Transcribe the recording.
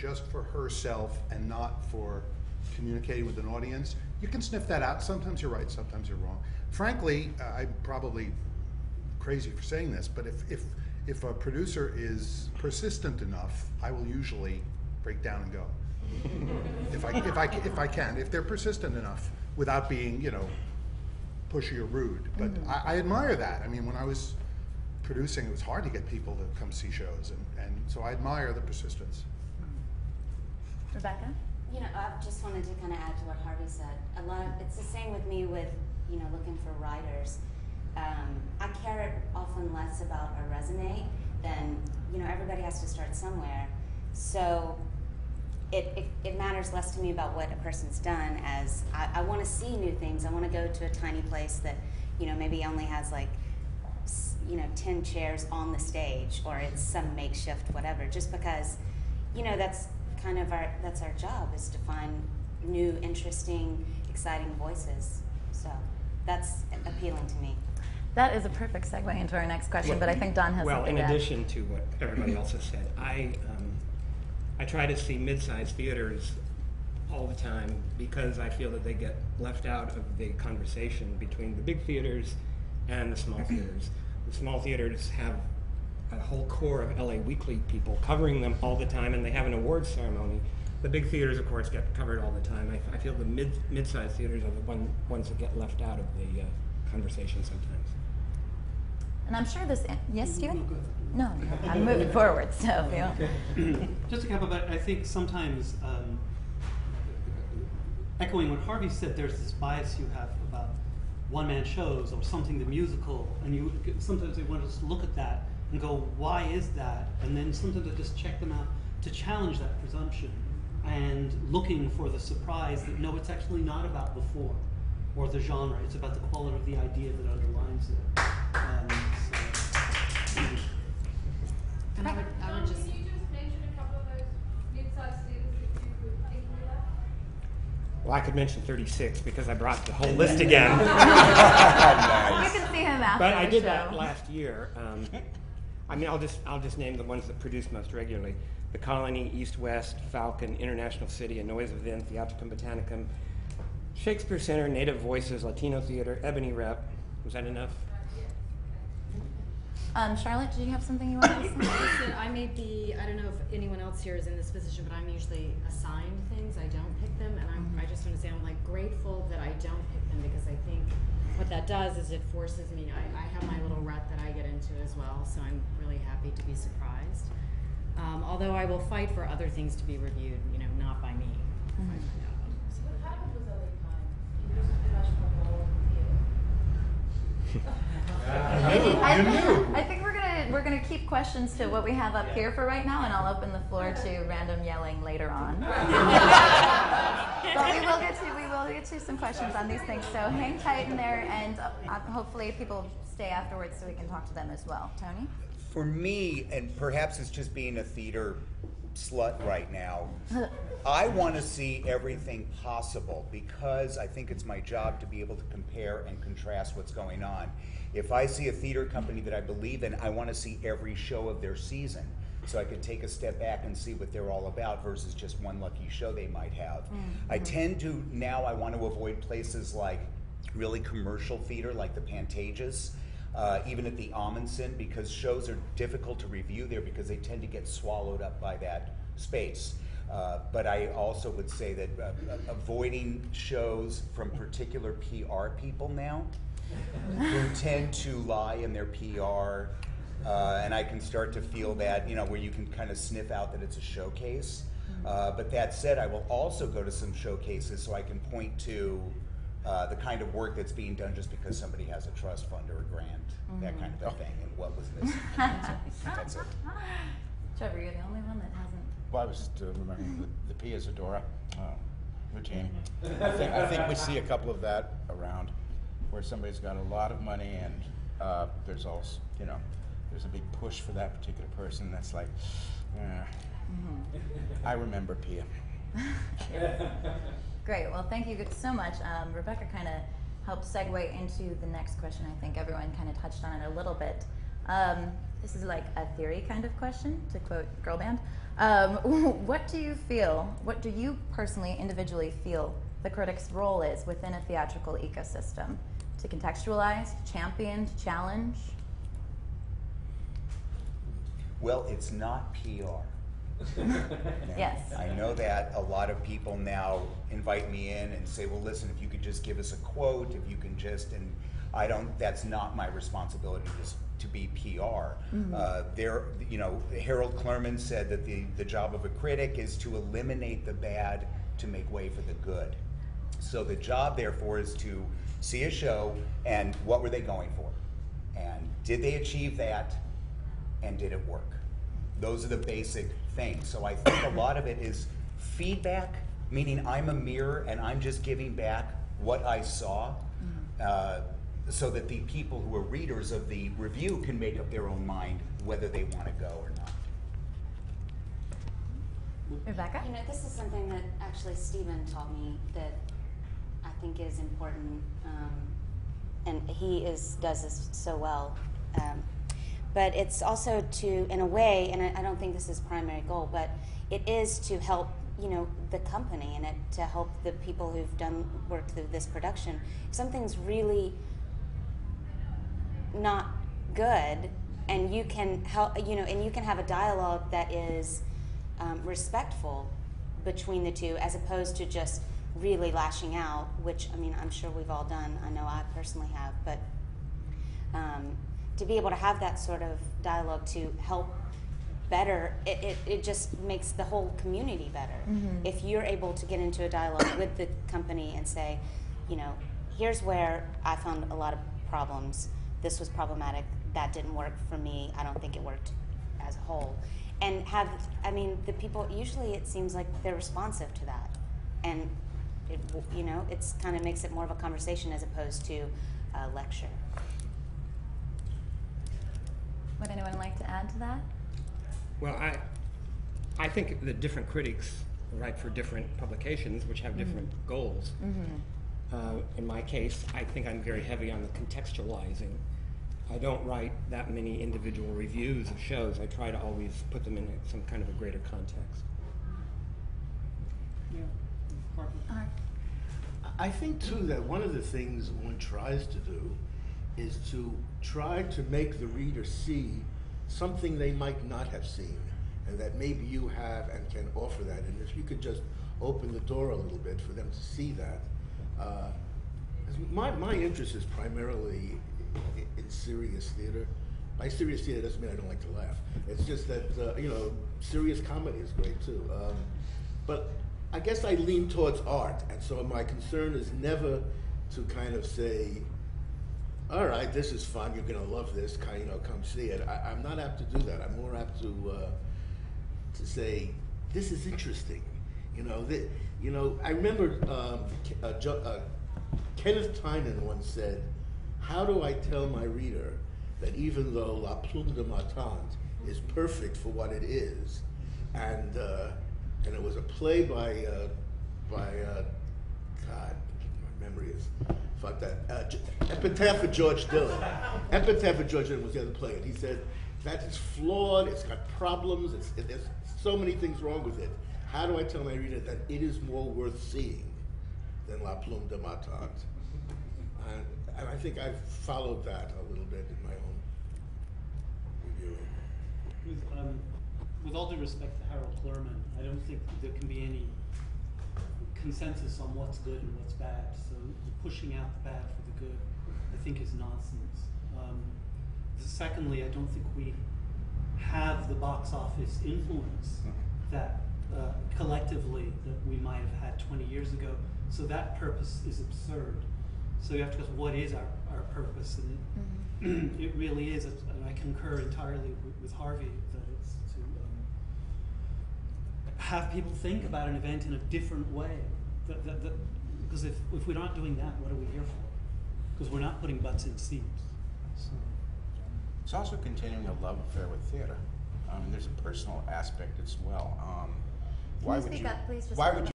just for herself and not for communicating with an audience, you can sniff that out. Sometimes you're right, sometimes you're wrong. Frankly, I'm probably crazy for saying this, but if a producer is persistent enough, I will usually break down and go. if I can, if they're persistent enough without being, you know, pushy or rude. But I admire that. I mean, when I was producing, it was hard to get people to come see shows, and so I admire the persistence. Rebecca? You know, I just wanted to kind of add to what Harvey said. It's the same with me with, you know, looking for writers. I care often less about a resume than, you know, everybody has to start somewhere. So it matters less to me about what a person's done, as I want to see new things. I want to go to a tiny place that, you know, maybe only has like, you know, 10 chairs on the stage, or it's some makeshift whatever, just because, you know, that's kind of that's our job, is to find new, interesting, exciting voices. So that's appealing to me. That is a perfect segue into our next question, but I think Don has something to add. Well, in addition to what everybody else has said, I try to see mid-sized theaters all the time because I feel that they get left out of the conversation between the big theaters and the small theaters. The small theaters have a whole core of LA Weekly people covering them all the time, and they have an awards ceremony. The big theaters, of course, get covered all the time. I feel the mid-sized theaters are the ones that get left out of the conversation sometimes. And I'm sure this, yes, Stephen? No, I'm moving forward, so Just a couple, but I think sometimes, echoing what Harvey said, there's this bias you have about one-man shows or something the musical, and sometimes they want to just look at that and go, why is that? And then sometimes I just check them out to challenge that presumption and looking for the surprise that no, it's actually not about the form or the genre, it's about the quality of the idea that underlines it. And I would just... Can you just mention a couple of those mid-sized theaters that you would think about? Well, I could mention 36 because I brought the whole list again. Nice. You can see him after But I did the show. that last year. I mean, I'll just name the ones that produce most regularly: the Colony, East West, Falcon, International City, A Noise Within, Theatricum Botanicum, Shakespeare Center, Native Voices, Latino Theater, Ebony Rep. Was that enough? Charlotte, did you have something you wanted to say? Listen, I may be, I don't know if anyone else here is in this position, but I'm usually assigned things. I don't pick them, and I just want to say I'm like grateful that I don't pick them, because I think what that does is it forces me, I have my little rut that I get into as well, so I'm really happy to be surprised. Although I will fight for other things to be reviewed, you know, not by me. So what happened with LA Time? You used too much for all I think we're gonna keep questions to what we have up here for right now, and I'll open the floor to random yelling later on. But we will get to some questions on these things. So hang tight in there, and hopefully people stay afterwards so we can talk to them as well. Tony? For me, and perhaps it's just being a theater slut right now, I want to see everything possible because I think it's my job to be able to compare and contrast what's going on. If I see a theater company that I believe in, I want to see every show of their season so I could take a step back and see what they're all about versus just one lucky show they might have. I tend to, now I want to avoid places like really commercial theater like the Pantages, even at the Amundsen, because shows are difficult to review there because they tend to get swallowed up by that space. But I also would say that avoiding shows from particular PR people now who tend to lie in their PR, and I can start to feel that, you know, where you can kind of sniff out that it's a showcase. But that said, I will also go to some showcases so I can point to the kind of work that's being done just because somebody has a trust fund or a grant, that kind of a thing, and what was missing. That's it. Trevor, you're the only one that hasn't. Well, I was just remembering the Pia Zadora routine. I think we see a couple of that around, where somebody's got a lot of money and there's also, you know, there's a big push for that particular person. That's like, I remember Pia. Great. Well, thank you so much. Rebecca kind of helped segue into the next question. I think everyone kind of touched on it a little bit. This is like a theory kind of question, to quote girl band. What do you personally, individually feel the critic's role is within a theatrical ecosystem? To contextualize, to champion, to challenge? Well, it's not PR. Yes. I know that a lot of people now invite me in and say, well, listen, if you could just give us a quote, if you can just, and that's not my responsibility to be PR. Harold Clurman said that the job of a critic is to eliminate the bad to make way for the good. So the job, therefore, is to see a show and what were they going for? And did they achieve that? And did it work? Those are the basic things. So I think a lot of it is feedback, meaning I'm a mirror and I'm just giving back what I saw, so that the people who are readers of the review can make up their own mind whether they want to go or not. Rebecca? You know, this is something that actually Stephen taught me that I think is important, and he does this so well. But it's also to, in a way, and I don't think this is primary goal, but it is to help, the company and to help the people who've worked through this production. If something's really not good, and you can help, and you can have a dialogue that is respectful between the two, as opposed to just really lashing out, which, I'm sure we've all done. I know I personally have, but to be able to have that sort of dialogue to help better, it just makes the whole community better. Mm-hmm. If you're able to get into a dialogue with the company and say, here's where I found a lot of problems. This was problematic. That didn't work for me. I don't think it worked as a whole. And the people, usually it seems like they're responsive to that. And, it's kind of makes it more of a conversation as opposed to a lecture. Would anyone like to add to that? Well, I think the different critics write for different publications, which have different goals. Mm-hmm. In my case, I think I'm very heavy on the contextualizing. I don't write that many individual reviews of shows. I try to always put them in some kind of a greater context. Yeah. I think, too, that one of the things one tries to do is to try to make the reader see something they might not have seen, and that maybe you have and can offer that. And if you could just open the door a little bit for them to see that. My interest is primarily in serious theater. By serious theater doesn't mean I don't like to laugh. It's just that, serious comedy is great too. But I guess I lean towards art, and so my concern is never to kind of say, all right, this is fun, you're gonna love this, come see it. I'm not apt to do that. I'm more apt to say, this is interesting. I remember Kenneth Tynan once said, how do I tell my reader that even though La Plume de Ma Tante is perfect for what it is, and it was a play by God, my memory is fuck that. Epitaph of George Dillon. Epitaph of George Dillon was the other play, and he said that it's flawed, it's got problems, there's so many things wrong with it. How do I tell my reader that it is more worth seeing than La Plume de Ma Tante? And I think I've followed that a little bit in my own reviewing. With all due respect to Harold Clurman, I don't think there can be any consensus on what's good and what's bad. So pushing out the bad for the good, I think, is nonsense. Secondly, I don't think we have the box office influence that collectively that we might have had 20 years ago. So that purpose is absurd. So you have to ask, what is our purpose? And it really is, and I concur entirely with Harvey, that it's to have people think about an event in a different way. Because if we're not doing that, what are we here for? Because we're not putting butts in seats. So. It's also continuing a love affair with theater. There's a personal aspect as well. Can you speak up, please? Why would